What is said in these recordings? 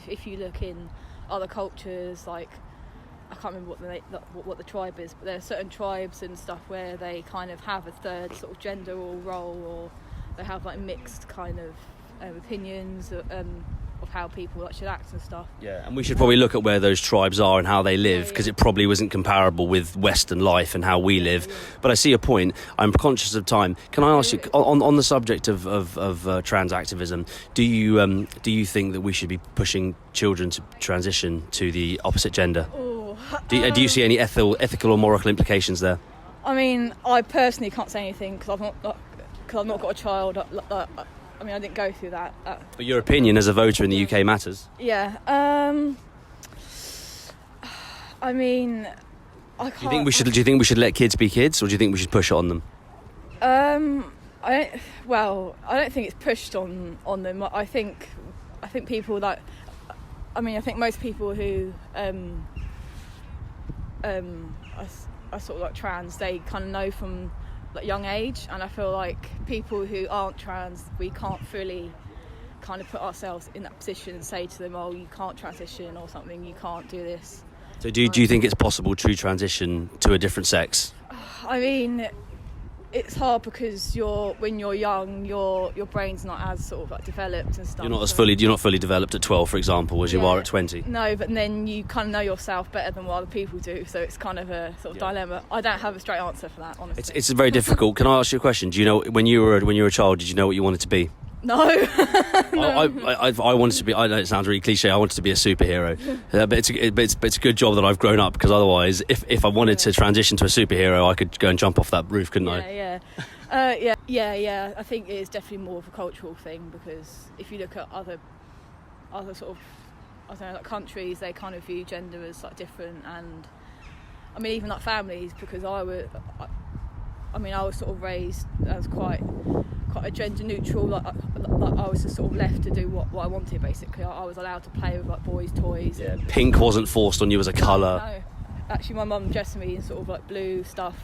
If you look in other cultures, like I can't remember what the tribe is, but there are certain tribes and stuff where they kind of have a third sort of gender or role, or they have like mixed kind of opinions of how people should act and stuff. Yeah, and we should probably look at where those tribes are and how they live, because it probably wasn't comparable with Western life and how we live. But I see your point. I'm conscious of time. Can I ask you, on the subject of trans activism, do you think that we should be pushing children to transition to the opposite gender? Do you see any ethical or moral implications there? I mean, I personally can't say anything because I've not got a child. I mean, I didn't go through that. But your opinion as a voter in the UK matters. Yeah. I mean, I can't. Do you think we should let kids be kids, or do you think we should push it on them? I don't think it's pushed on them. I think people that. I mean, I think most people who are sort of like trans, they kind of know from like young age, and I feel like people who aren't trans, we can't fully kind of put ourselves in that position and say to them, oh, you can't transition or something, you can't do this. So do you think it's possible to transition to a different sex? I mean, it's hard because when you're young, your brain's not as sort of like developed and stuff. You're not fully developed at 12, for example, as you are at 20. No, but then you kind of know yourself better than what other people do, so it's kind of a sort of dilemma. I don't have a straight answer for that, honestly. It's very difficult. Can I ask you a question? Do you know when you were a child, did you know what you wanted to be? No. I wanted to be. I know it sounds really cliche. I wanted to be a superhero, but it's a good job that I've grown up, because otherwise, if I wanted to transition to a superhero, I could go and jump off that roof, couldn't I? Yeah. I think it is definitely more of a cultural thing, because if you look at other sort of, I don't know, like countries, they kind of view gender as like different, and I mean even like families, because I was sort of raised as quite a gender neutral, like I was just sort of left to do what I wanted, basically. I was allowed to play with like boys' toys. Yeah, pink wasn't forced on you as a colour. No, actually my mum dressed me in sort of like blue stuff.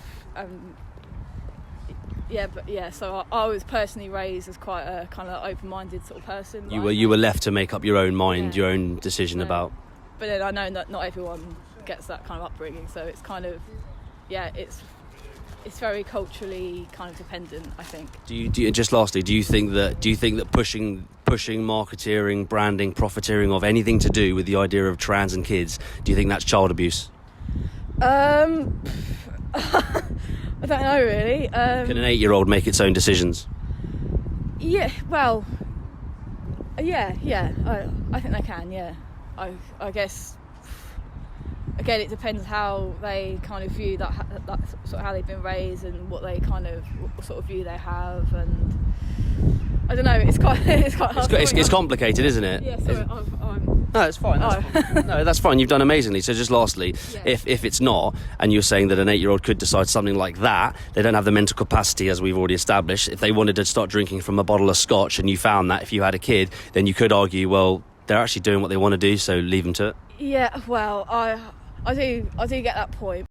So I was personally raised as quite a kind of open-minded sort of person. You were left to make up your own mind, your own decision about. But then I know that not everyone gets that kind of upbringing, so it's kind of it's very culturally kind of dependent, I think. Do you just lastly, do you think that pushing marketeering, branding, profiteering of anything to do with the idea of trans and kids, do you think that's child abuse? I don't know really. Can an 8-year-old make its own decisions? Yeah, well, yeah. I think they can. Yeah, I guess. Again, it depends how they kind of view that sort of how they've been raised and what sort of view they have, and I don't know. It's quite hard. It's complicated, isn't it? Yeah, sorry. No, it's fine. No, that's fine. You've done amazingly. So just lastly, if it's not, and you're saying that an 8-year-old could decide something like that, they don't have the mental capacity, as we've already established. If they wanted to start drinking from a bottle of scotch, and you found that if you had a kid, then you could argue, well, they're actually doing what they want to do, so leave them to it. Yeah, well, I do get that point,